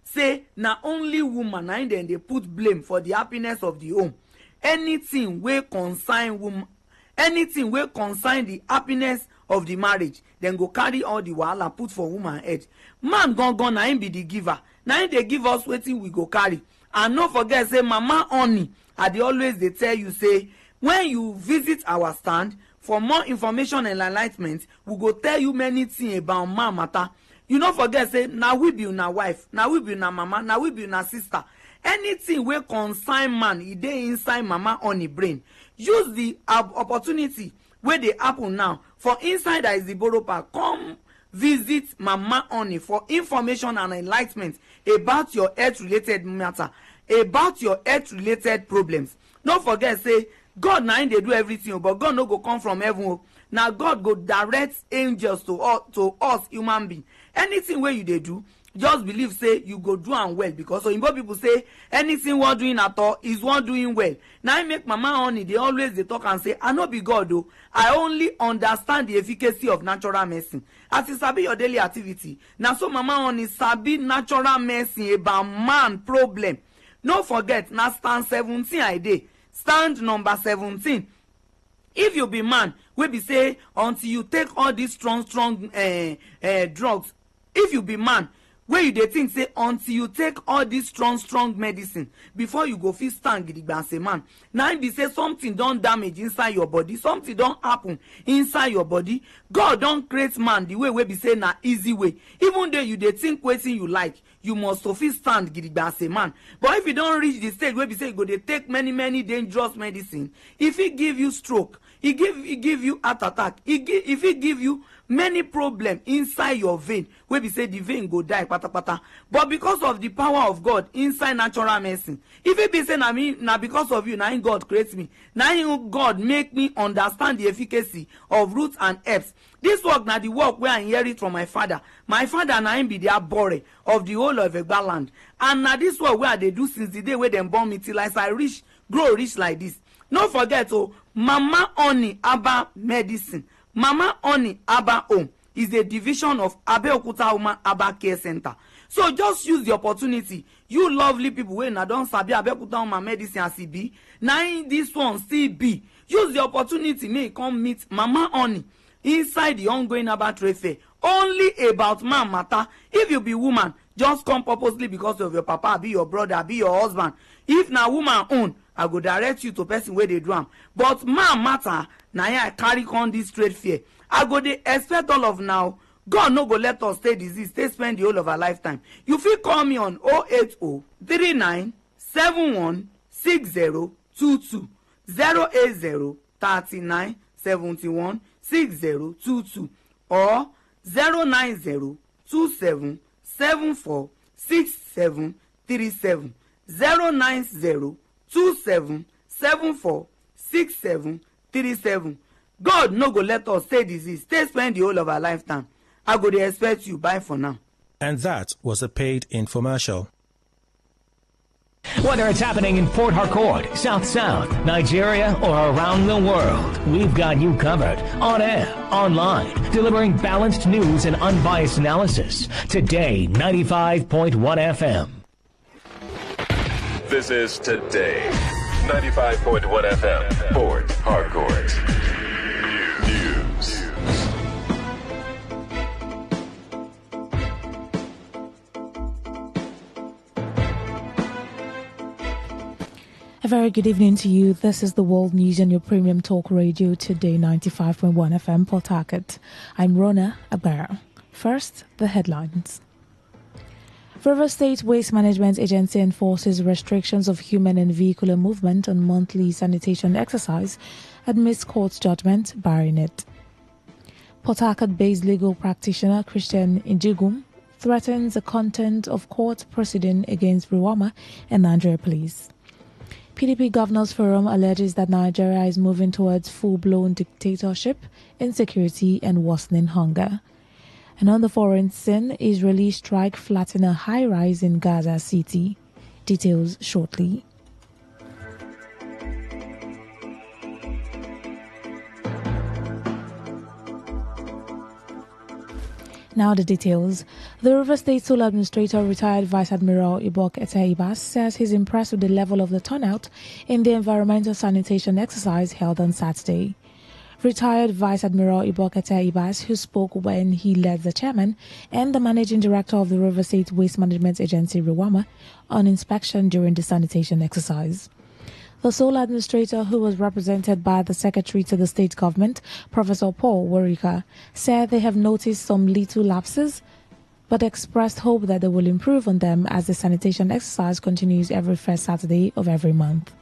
say na only woman na im dem dey put blame for the happiness of the home. Anything wey concern woman, anything wey concern the happiness of the marriage, dem go carry all the wahala put for woman head. Man gangan na im be the giver, na im dey give us wetin we go carry. And no forget say mama honey, I dey always dey tell you say when you visit our stand for more information and enlightenment, we go tell you many things about man matter. You no forget say na we be una wife, na we be una mama, na we be una sister. Anything wey concern man, e dey inside mama honey brain. Use the opportunity wey dey happen now for inside that is the borrow park. Come visit mama honey for information and enlightenment about your health related matter, about your health related problems. No forget say God na him dey do everything, but God no go come from heaven. Na God go direct angels to us human being. Anything wey you dey do, just believe say you go do am well, because oyinbo people say anything one doing at all is one doing well. Na im make mama honey dey always dey talk and say I no be God o, I only understand the efficacy of natural medicine. As you sabi your daily activity, na so mama honey sabi natural medicine about man problem. No forget na stand 17 I dey, stand number 17. If you be man wey be say until you take all these strong drugs, if you be man wey you dey think say until you take all this strong medicine before you go fit stand gidigba as a man, na im be say something don damage inside your body, something don happen inside your body. God don create man the way wey be say na easy way. Even though you dey think wetin you like, you must to fit stand gidigba as a man. But if you don reach the stage wey be say you go dey take many dangerous medicine, e fit give you stroke, e give you heart attack, e fit give you many problem inside your vein wey be say the vein go die patapata. But because of the power of God inside natural medicine, if it be say na because of you na him God create me, na him God make me understand the efficacy of roots and herbs. This work na the work wey I inherit from my father. My father na him be the abore of the whole of Egba land, and na this work wey I dey do since the day wey dem born me till as I grow rich like this. No forget mama honey herbal medicine, mama honey herbal home is a division of Abeokuta Woman Herbal Care Center. So just use the opportunity, you lovely people wey na don sabi Abeokuta Woman medicine as e be, na in this one still be. Use the opportunity make you come meet mama honey inside the ongoing herbal trade fair, only about man matter. If you be woman, just come purposely because of your papa, be your brother, be your husband. If na woman own, I go direct you to person where they do am. But man matter, na I carry on this trade fair. I go dey expect all of now. God no go let us stay disease, stay spend the whole of our lifetime. You fit call me on 080 39 71 6022, 080 39 71 6022, or 090 27 74 67 37, 090 27 74 67 37. God no go let us stay disease, stay spend the whole of our lifetime. I go dey expect you. Bye for now. And that was a paid infomercial. Whether it's happening in Port Harcourt, South South, Nigeria, or around the world, we've got you covered. On air, online, delivering balanced news and unbiased analysis. Today, 95.1 FM. This is Today, 95.1 FM, Port Harcourt. News. A very good evening to you. This is the World News on your premium talk radio, Today 95.1 FM, Port Harcourt. I'm Rona Abara. First, the headlines. River State Waste Management Agency enforces restrictions of human and vehicular movement on monthly sanitation exercise amidst court judgment barring it. Port Harcourt-based legal practitioner Christian Njigum threatens the content of court proceeding against Rwama and Nigeria Police. PDP Governors Forum alleges that Nigeria is moving towards full-blown dictatorship, insecurity and worsening hunger. And on the foreign scene, Israeli strike flatten a high-rise in Gaza City. Details shortly. Now the details. The River State Sole Administrator, retired Vice Admiral Ibok Ete-Ibas, says he's impressed with the level of the turnout in the environmental sanitation exercise held on Saturday. Retired Vice Admiral Ibok Ete-Ibas, who spoke when he led the chairman and the managing director of the River State Waste Management Agency, Rewama, on inspection during the sanitation exercise. The sole administrator, who was represented by the secretary to the state government, Professor Paul Warika, said they have noticed some little lapses, but expressed hope that they will improve on them as the sanitation exercise continues every first Saturday of every month.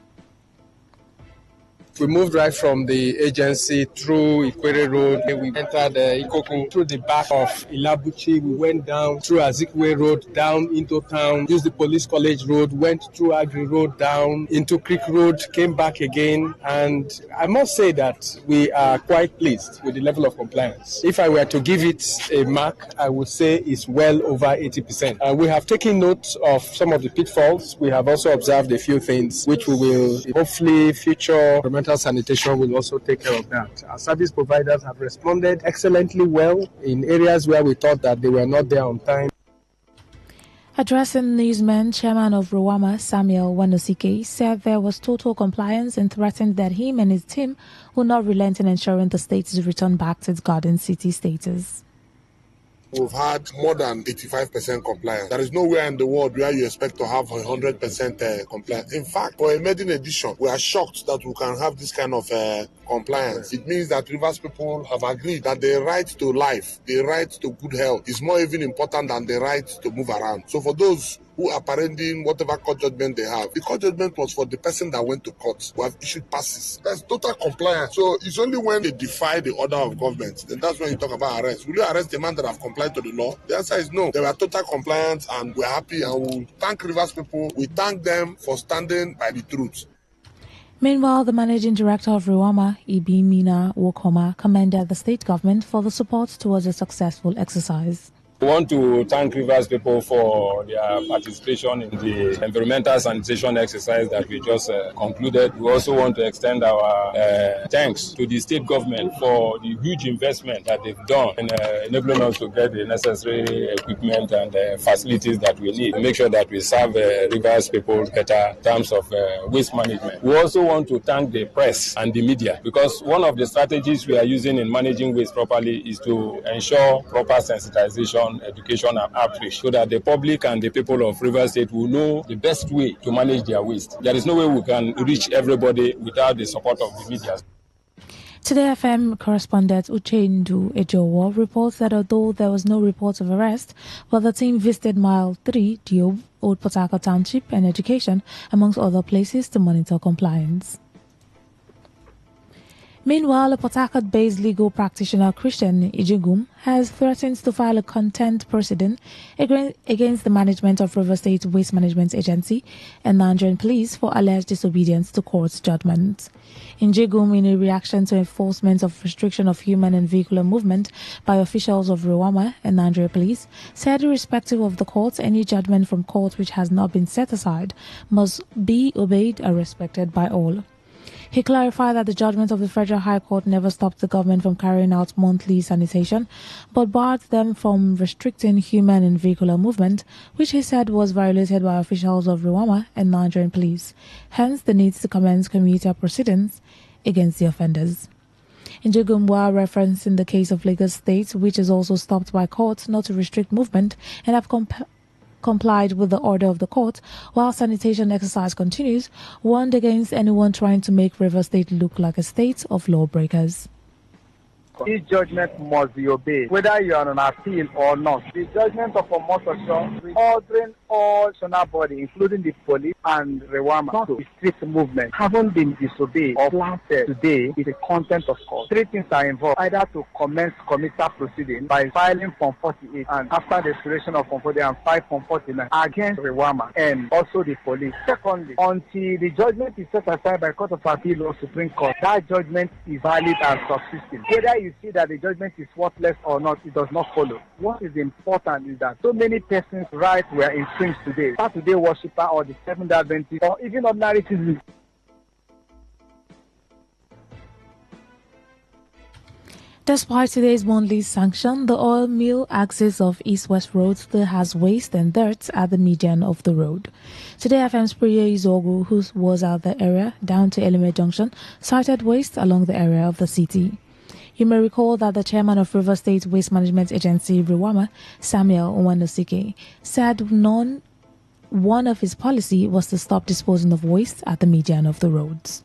We moved right from the agency through Ikwere Road. We entered Ikoku through the back of Ilabuchi. We went down through Azikwe Road, down into town, used the Police College Road, went through Agri Road, down into Creek Road, came back again. And I must say that we are quite pleased with the level of compliance. If I were to give it a mark, I would say it's well over 80%. We have taken note of some of the pitfalls. We have also observed a few things which we will hopefully future sanitation will also take care of that. Our service providers have responded excellently well in areas where we thought that they were not there on time. Addressing newsmen, Chairman of Rewama, Samuel Wanosike, said there was total compliance and threatened that him and his team will not relent in ensuring the state is returned back to its garden city status. We've had more than 85% compliance. There is nowhere in the world where you expect to have 100% compliance. In fact, for a maiden edition, we are shocked that we can have this kind of compliance. It means that Rivers people have agreed that the right to life, the right to good health is more even important than the right to move around. So for those who are parading whatever court judgment they have, the court judgment was for the person that went to court, who have issued passes. That's total compliance. So it's only when they defy the order of government, then that's when you talk about arrest. Will you arrest the man that have complied to the law? The answer is no. They were total compliance and we're happy and we thank Rivers people. We thank them for standing by the truth. Meanwhile, the managing director of Rewama, Ibi Mina Wokoma, commended the state government for the support towards a successful exercise. We want to thank Rivers people for their participation in the environmental sanitation exercise that we just concluded. We also want to extend our thanks to the state government for the huge investment that they've done in enabling us to get the necessary equipment and facilities that we need to make sure that we serve Rivers people better in terms of waste management. We also want to thank the press and the media, because one of the strategies we are using in managing waste properly is to ensure proper sensitization, education and outreach, so that the public and the people of Rivers State will know the best way to manage their waste. There is no way we can reach everybody without the support of the media. Today FM correspondent Uchendu Ejowo reports that although there was no report of arrest, but the team visited Mile 3, Diob, Old Port Harcourt Township and Education, amongst other places, to monitor compliance. Meanwhile, a Port Harcourt-based legal practitioner, Christian Ijigum, has threatened to file a contempt proceeding against the management of River State Waste Management Agency and Nigerian police for alleged disobedience to court's judgment. Ijigum, in a reaction to enforcement of restriction of human and vehicular movement by officials of Rewama and Nigerian police, said irrespective of the court, any judgment from court which has not been set aside must be obeyed and respected by all. He clarified that the judgment of the Federal High Court never stopped the government from carrying out monthly sanitation, but barred them from restricting human and vehicular movement, which he said was violated by officials of Rewama and Nigerian police. Hence, the need to commence commuter proceedings against the offenders. Ijigum, while referencing the case of Lagos State, which is also stopped by courts not to restrict movement and have complied with the order of the court while sanitation exercise continues, warned against anyone trying to make River State look like a state of lawbreakers. This judgment must be obeyed, whether you are on appeal or not. The judgment of Omotosho ordering all national body, including the police and Rewama, not to restrict movement, haven't been disobeyed or planted today is the content of court. Three things are involved: either to commence commuter proceeding by filing Form 48 and after the expiration of Form 48 and 5 Form 49 against Rewama and also the police. Secondly, until the judgment is set aside by Court of Appeal or Supreme Court, that judgment is valid and subsisting. Whether you see that the judgment is worthless or not, it does not follow. What is important is that so many persons' rights were infringed today. Saturday worshipper or the Seventh-day Adventist or even ordinary citizens. The Despite today's monthly sanction, the oil mill axis of East-West Road still has waste and dirt at the median of the road. Today, FM's Priya Izogu, who was at the area down to Elime Junction, cited waste along the area of the city. You may recall that the chairman of River State Waste Management Agency, Riwama, Samuel Owanosike, said one of his policy was to stop disposing of waste at the median of the roads.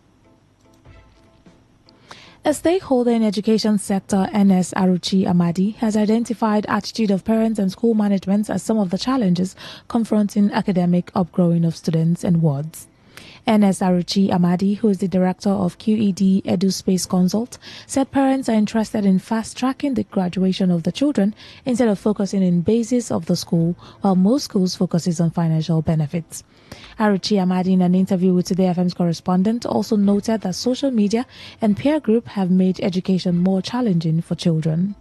A stakeholder in education sector, NS Aruchi Amadi, has identified attitude of parents and school management as some of the challenges confronting academic upgrowing of students and wards. NS Aruchi Amadi, who is the director of QED Edu Space Consult, said parents are interested in fast-tracking the graduation of the children instead of focusing on basis of the school, while most schools focuses on financial benefits. Aruchi Amadi, in an interview with Today FM's correspondent, also noted that social media and peer group have made education more challenging for children.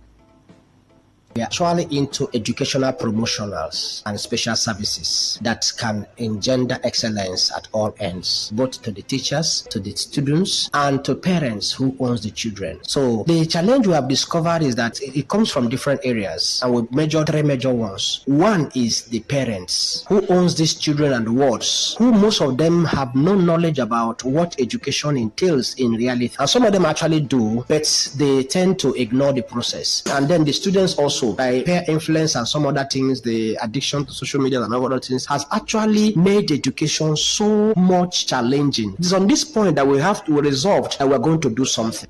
We are actually into educational promotionals and special services that can engender excellence at all ends, both to the teachers, to the students, and to parents who owns the children. So the challenge we have discovered is that it comes from different areas, and we measure three major ones. One is the parents who owns these children and wards, who most of them have no knowledge about what education entails in reality. And some of them actually do, but they tend to ignore the process. And then the students also, by peer influence and some other things, the addiction to social media and other things has actually made education so much challenging. It's on this point that we resolved that we're going to do something.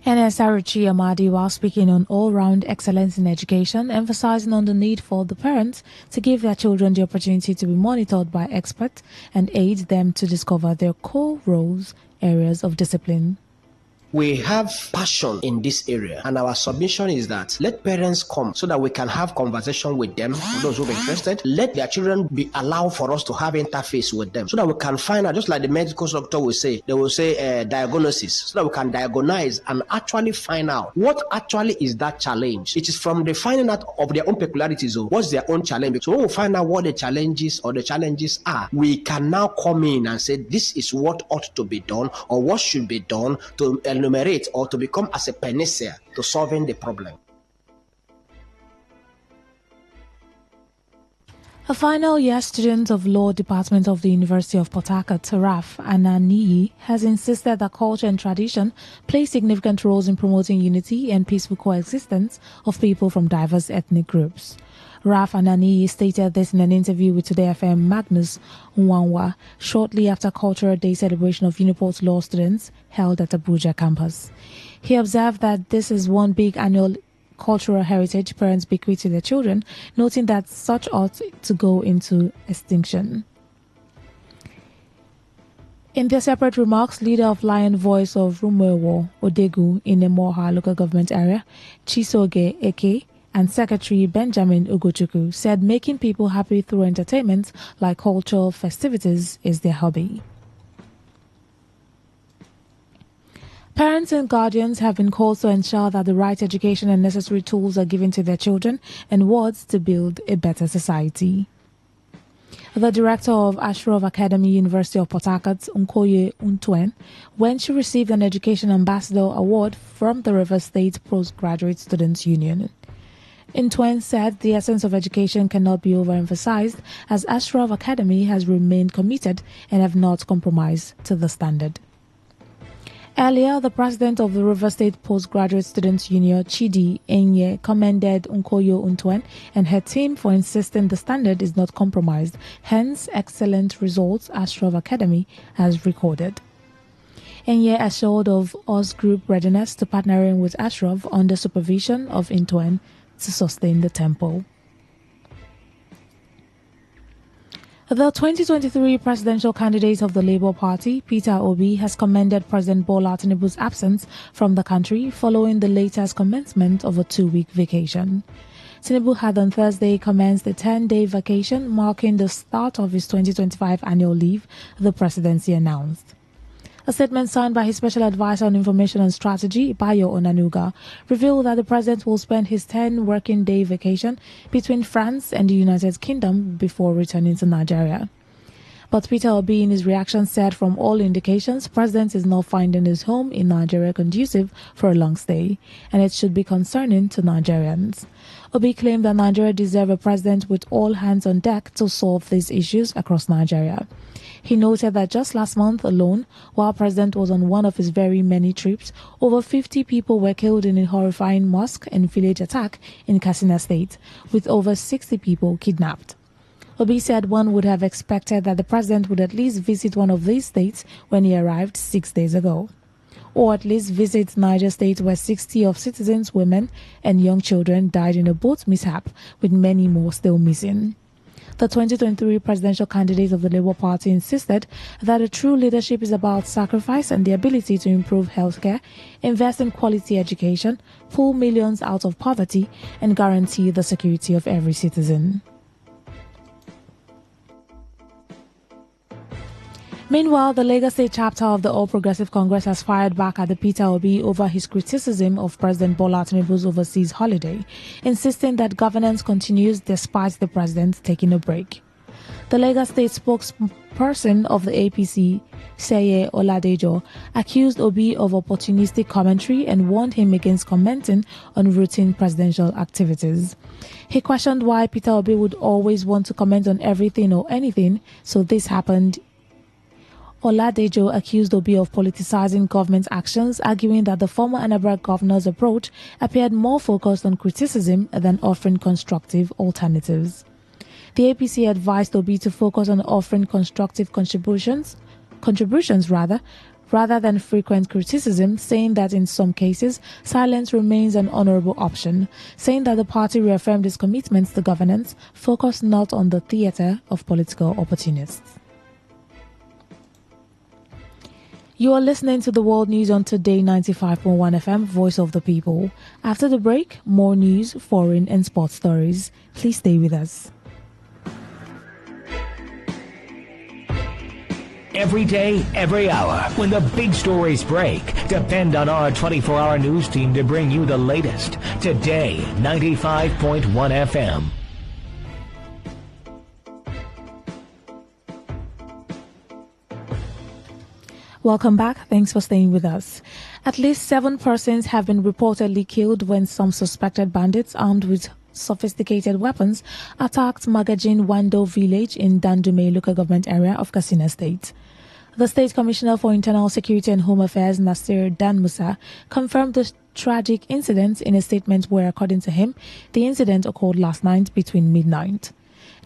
NS Aruchi Amadi, while speaking on all-round excellence in education, emphasizing on the need for the parents to give their children the opportunity to be monitored by experts and aid them to discover their core roles, areas of discipline. We have passion in this area, and our submission is that let parents come so that we can have conversation with them, those who are interested. Let their children be allowed for us to have interface with them so that we can find out, just like the medical doctor will say, they will say diagnosis, so that we can diagnose and actually find out what actually is that challenge. It is from the finding out of their own peculiarities, or what's their own challenge. So when we find out what the challenges are, we can now come in and say this is what ought to be done or what should be done to enumerate or to become as a panacea to solving the problem. A final year student of Law Department of the University of Port Harcourt, Raf Ananiyi, has insisted that culture and tradition play significant roles in promoting unity and peaceful coexistence of people from diverse ethnic groups. Raf Ananiyi stated this in an interview with Today FM Magnus Nwanwa shortly after Cultural Day celebration of Uniport law students held at Abuja campus. He observed that this is one big annual cultural heritage parents bequeath to their children, noting that such ought to go into extinction. In their separate remarks, leader of Lion Voice of Rumewo Odegu in the Moha local government area, Chisoge Eke, and Secretary Benjamin Ugochukwu said making people happy through entertainment like cultural festivities is their hobby. Parents and guardians have been called to ensure that the right education and necessary tools are given to their children and wards to build a better society. The director of Ashraf Academy, University of Port Harcourt, Nkoye Untwen, when she received an Education Ambassador Award from the River State Postgraduate Students' Union. Intwen said the essence of education cannot be overemphasized, as Ashraf Academy has remained committed and have not compromised to the standard. Earlier, the president of the River State Postgraduate Students' Union, Chidi Enye, commended Nkoyo Untwen and her team for insisting the standard is not compromised, hence excellent results Ashraf Academy has recorded. Enye assured of US Group readiness to partnering with Ashraf under supervision of Untwen to sustain the tempo. The 2023 presidential candidate of the Labour Party, Peter Obi, has commended President Bola Tinubu's absence from the country following the latest commencement of a 2-week vacation. Tinubu had on Thursday commenced a 10-day vacation, marking the start of his 2025 annual leave, the presidency announced. A statement signed by his Special Advisor on Information and Strategy, Bayo Onanuga, revealed that the president will spend his 10-working-day vacation between France and the United Kingdom before returning to Nigeria. But Peter Obi, in his reaction, said from all indications, President is not finding his home in Nigeria conducive for a long stay, and it should be concerning to Nigerians. Obi claimed that Nigeria deserves a president with all hands on deck to solve these issues across Nigeria. He noted that just last month alone, while President was on one of his very many trips, over 50 people were killed in a horrifying mosque and village attack in Katsina State, with over 60 people kidnapped. Obi said one would have expected that the president would at least visit one of these states when he arrived 6 days ago, or at least visit Niger State, where 60 of citizens, women and young children died in a boat mishap, with many more still missing. The 2023 presidential candidate of the Labour Party insisted that a true leadership is about sacrifice and the ability to improve healthcare, invest in quality education, pull millions out of poverty, and guarantee the security of every citizen. Meanwhile, the Lagos State chapter of the All Progressive Congress has fired back at the Peter Obi over his criticism of President Bola Tinubu's overseas holiday, insisting that governance continues despite the president taking a break. The Lagos State spokesperson of the APC, Seye Oladejo, accused Obi of opportunistic commentary and warned him against commenting on routine presidential activities. He questioned why Peter Obi would always want to comment on everything or anything, so this happened. Oladejo accused Obi of politicizing government actions, arguing that the former Anambra governor's approach appeared more focused on criticism than offering constructive alternatives. The APC advised Obi to focus on offering constructive contributions rather than frequent criticism, saying that in some cases, silence remains an honorable option, saying that the party reaffirmed its commitments to governance, focused not on the theater of political opportunists. You are listening to the World News on Today 95.1 FM, Voice of the People. After the break, more news, foreign and sports stories. Please stay with us. Every day, every hour, when the big stories break, depend on our 24-hour news team to bring you the latest. Today 95.1 FM. Welcome back. Thanks for staying with us. At least 7 persons have been reportedly killed when some suspected bandits armed with sophisticated weapons attacked Magajin Wando village in Dandume local government area of Katsina State. The State Commissioner for Internal Security and Home Affairs, Nasir Dan Musa, confirmed the tragic incident in a statement where, according to him, the incident occurred last night between midnight.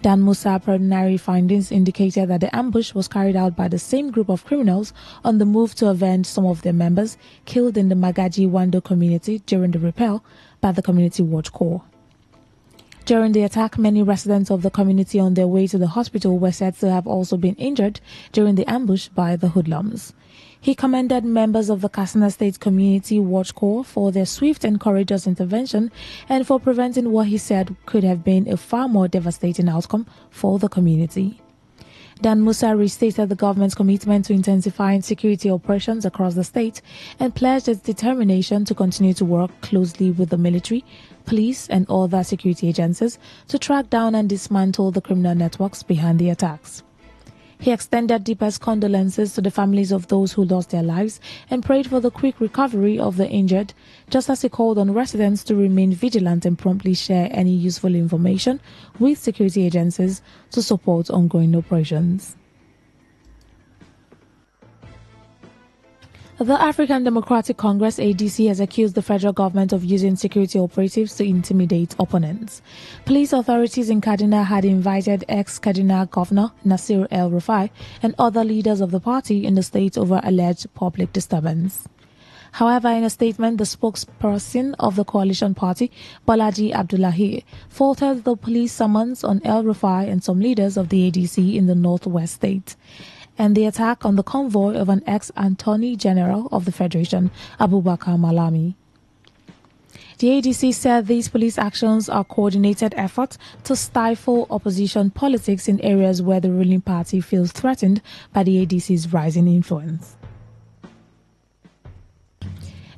Dan Musa preliminary findings indicated that the ambush was carried out by the same group of criminals on the move to avenge some of their members killed in the Magaji Wando community during the repel by the Community Watch Corps. During the attack, many residents of the community on their way to the hospital were said to have also been injured during the ambush by the hoodlums. He commended members of the Katsina State Community Watch Corps for their swift and courageous intervention and for preventing what he said could have been a far more devastating outcome for the community. Dan Musa restated the government's commitment to intensifying security operations across the state and pledged its determination to continue to work closely with the military, police and other security agencies to track down and dismantle the criminal networks behind the attacks. He extended deepest condolences to the families of those who lost their lives and prayed for the quick recovery of the injured, just as he called on residents to remain vigilant and promptly share any useful information with security agencies to support ongoing operations. The African Democratic Congress ADC has accused the federal government of using security operatives to intimidate opponents. Police authorities in Kaduna had invited ex-Kaduna Governor Nasir El-Rufai and other leaders of the party in the state over alleged public disturbance. However, in a statement, the spokesperson of the coalition party, Balaji Abdullahi, faulted the police summons on El-Rufai and some leaders of the ADC in the northwest state, and the attack on the convoy of an ex-Attorney General of the Federation, Abubakar Malami. The ADC said these police actions are coordinated efforts to stifle opposition politics in areas where the ruling party feels threatened by the ADC's rising influence.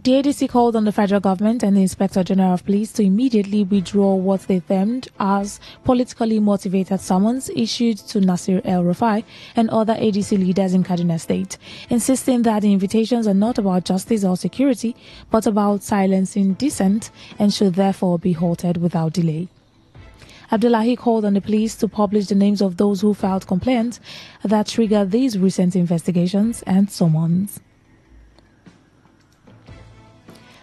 The ADC called on the federal government and the Inspector General of Police to immediately withdraw what they termed as politically motivated summons issued to Nasir El-Rufai and other ADC leaders in Kaduna State, insisting that the invitations are not about justice or security, but about silencing dissent and should therefore be halted without delay. Abdullahi called on the police to publish the names of those who filed complaints that triggered these recent investigations and summons.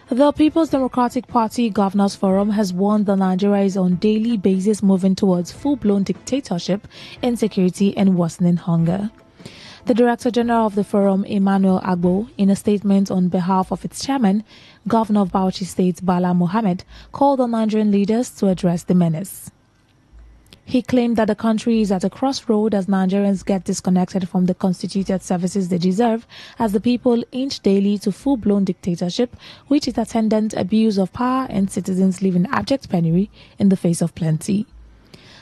The People's Democratic Party Governors Forum has warned that Nigeria is on a daily basis moving towards full-blown dictatorship, insecurity and worsening hunger. The Director General of the Forum, Emmanuel Agbo, in a statement on behalf of its chairman, Governor of Bauchi State Bala Mohammed, called on Nigerian leaders to address the menace. He claimed that the country is at a crossroad as Nigerians get disconnected from the constituted services they deserve as the people inch daily to full-blown dictatorship, with its attendant abuse of power and citizens live in abject penury in the face of plenty.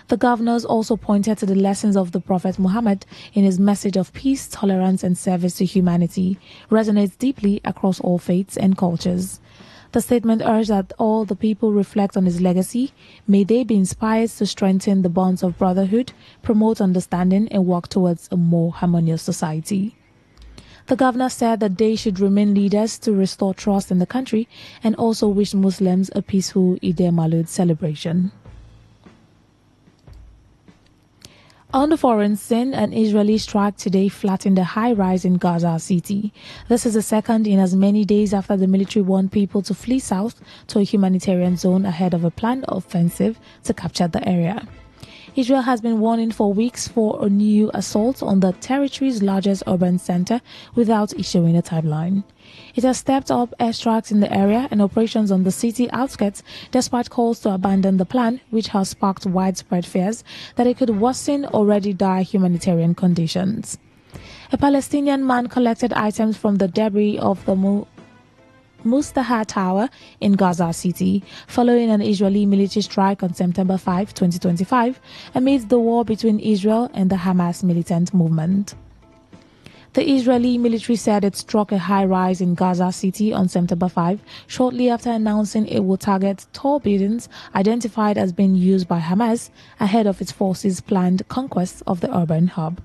The governors also pointed to the lessons of the Prophet Muhammad in his message of peace, tolerance and service to humanity, resonates deeply across all faiths and cultures. The statement urged that all the people reflect on his legacy. May they be inspired to strengthen the bonds of brotherhood, promote understanding, and work towards a more harmonious society. The governor said that they should remain leaders to restore trust in the country and also wished Muslims a peaceful Eid al-Maulud celebration. On the foreign scene, an Israeli strike today flattened a high-rise in Gaza City. This is the second in as many days after the military warned people to flee south to a humanitarian zone ahead of a planned offensive to capture the area. Israel has been warning for weeks for a new assault on the territory's largest urban center without issuing a timeline. It has stepped up airstrikes in the area and operations on the city outskirts despite calls to abandon the plan, which has sparked widespread fears that it could worsen already dire humanitarian conditions. A Palestinian man collected items from the debris of the Mustaha Tower in Gaza City, following an Israeli military strike on September 5, 2025, amidst the war between Israel and the Hamas militant movement. The Israeli military said it struck a high-rise in Gaza City on September 5, shortly after announcing it would target tall buildings identified as being used by Hamas ahead of its forces' planned conquest of the urban hub.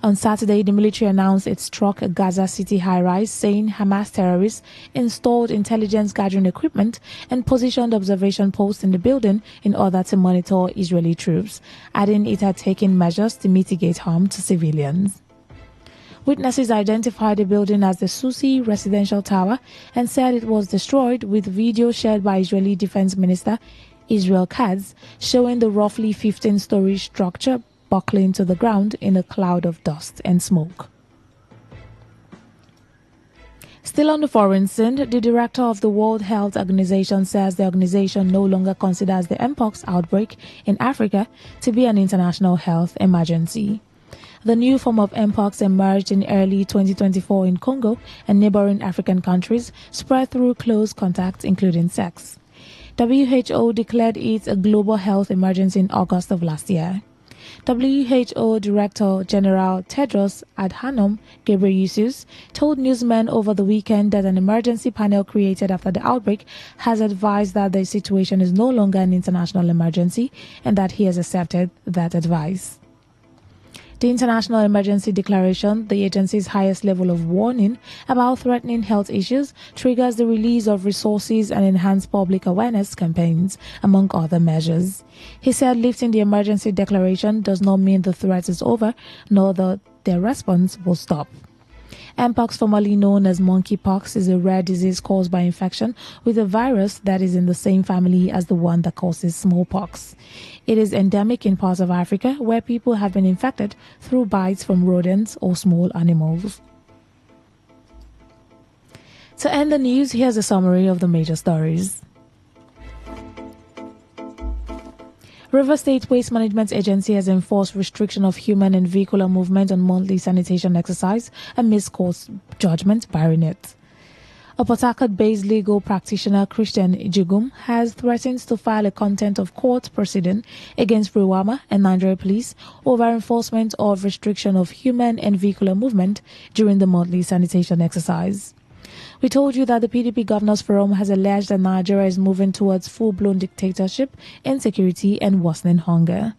On Saturday, the military announced it struck a Gaza City high-rise, saying Hamas terrorists installed intelligence gathering equipment and positioned observation posts in the building in order to monitor Israeli troops, adding it had taken measures to mitigate harm to civilians. Witnesses identified the building as the Susi residential tower and said it was destroyed, with video shared by Israeli Defense Minister Israel Katz showing the roughly 15-story structure buckling to the ground in a cloud of dust and smoke. Still on the foreign scene, the director of the World Health Organization says the organization no longer considers the Mpox outbreak in Africa to be an international health emergency. The new form of Mpox emerged in early 2024 in Congo and neighboring African countries, spread through close contact, including sex. WHO declared it a global health emergency in August of last year. WHO Director General Tedros Adhanom Ghebreyesus told newsmen over the weekend that an emergency panel created after the outbreak has advised that the situation is no longer an international emergency and that he has accepted that advice. The International Emergency Declaration, the agency's highest level of warning about threatening health issues, triggers the release of resources and enhanced public awareness campaigns, among other measures. He said lifting the emergency declaration does not mean the threat is over, nor that their response will stop. Mpox, formerly known as monkeypox, is a rare disease caused by infection with a virus that is in the same family as the one that causes smallpox. It is endemic in parts of Africa where people have been infected through bites from rodents or small animals. To end the news, here's a summary of the major stories. River State Waste Management Agency has enforced restriction of human and vehicular movement on monthly sanitation exercise amidst court judgment barring it. A Port Harcourt-based legal practitioner, Christian Ijigum, has threatened to file a contempt of court proceeding against Rwama and Nigeria Police over enforcement of restriction of human and vehicular movement during the monthly sanitation exercise. We told you that the PDP Governors Forum has alleged that Nigeria is moving towards full-blown dictatorship, insecurity, and worsening hunger.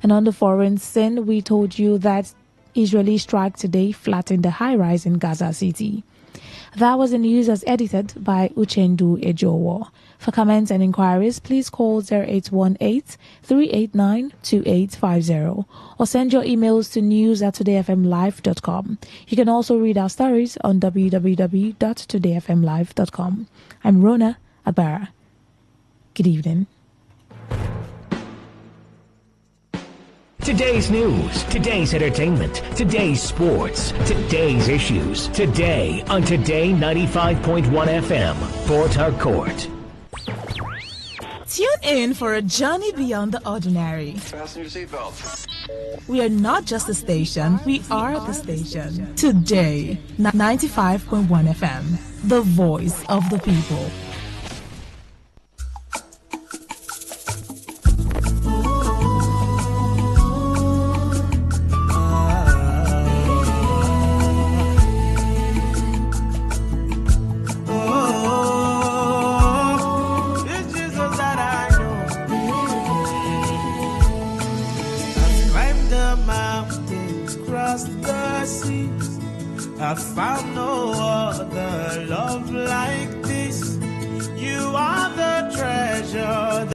And on the foreign scene, we told you that Israeli strike today flattened the high-rise in Gaza City. That was the news as edited by Uchendu Ejowo. For comments and inquiries, please call 0818-389-2850 or send your emails to news@todayfmlive.com. You can also read our stories on www.todayfmlive.com. I'm Rona Abara. Good evening. Today's news, today's entertainment, today's sports, today's issues. Today on Today 95.1 FM, Port Harcourt. Tune in for a journey beyond the ordinary. Fasten your seatbelts. We are not just a station, we are the station. Today, 95.1 FM, the voice of the people. I found no other love like this. You are the treasure.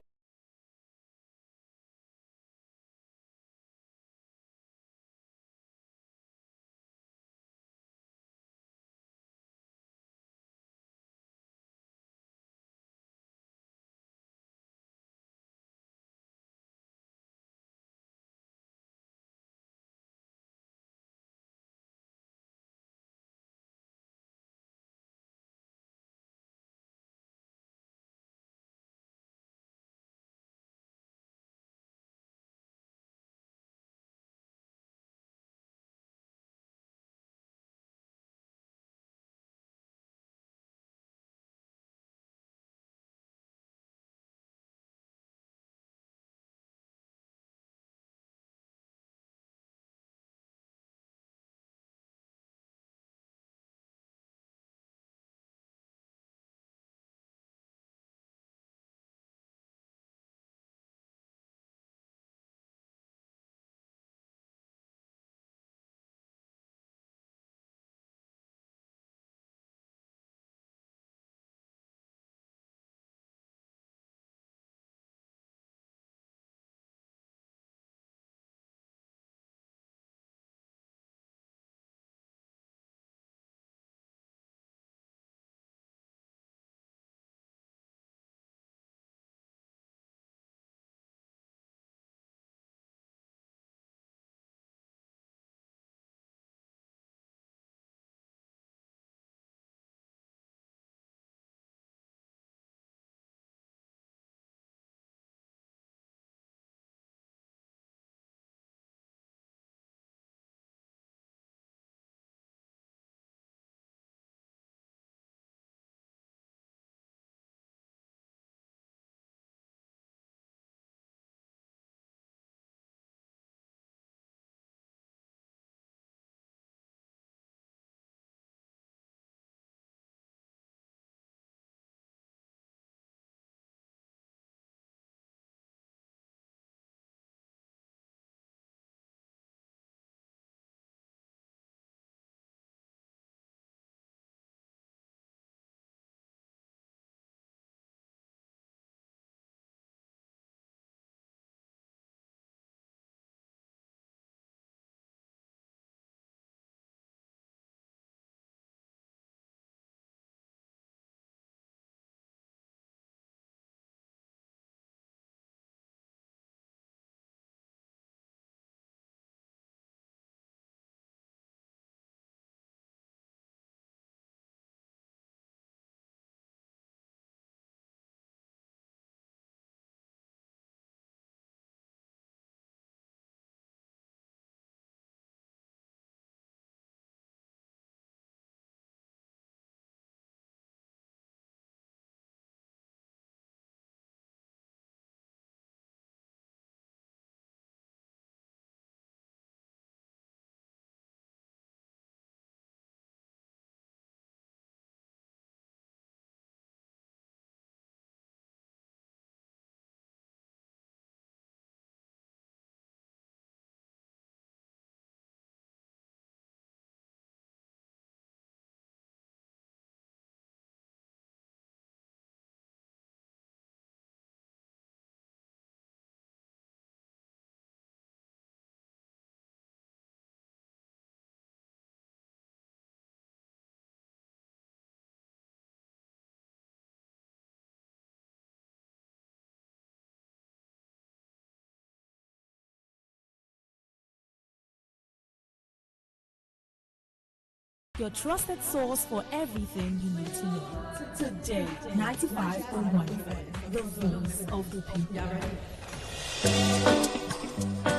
your trusted source for everything you need to know. Today, 95.1 FM, the voice of the people.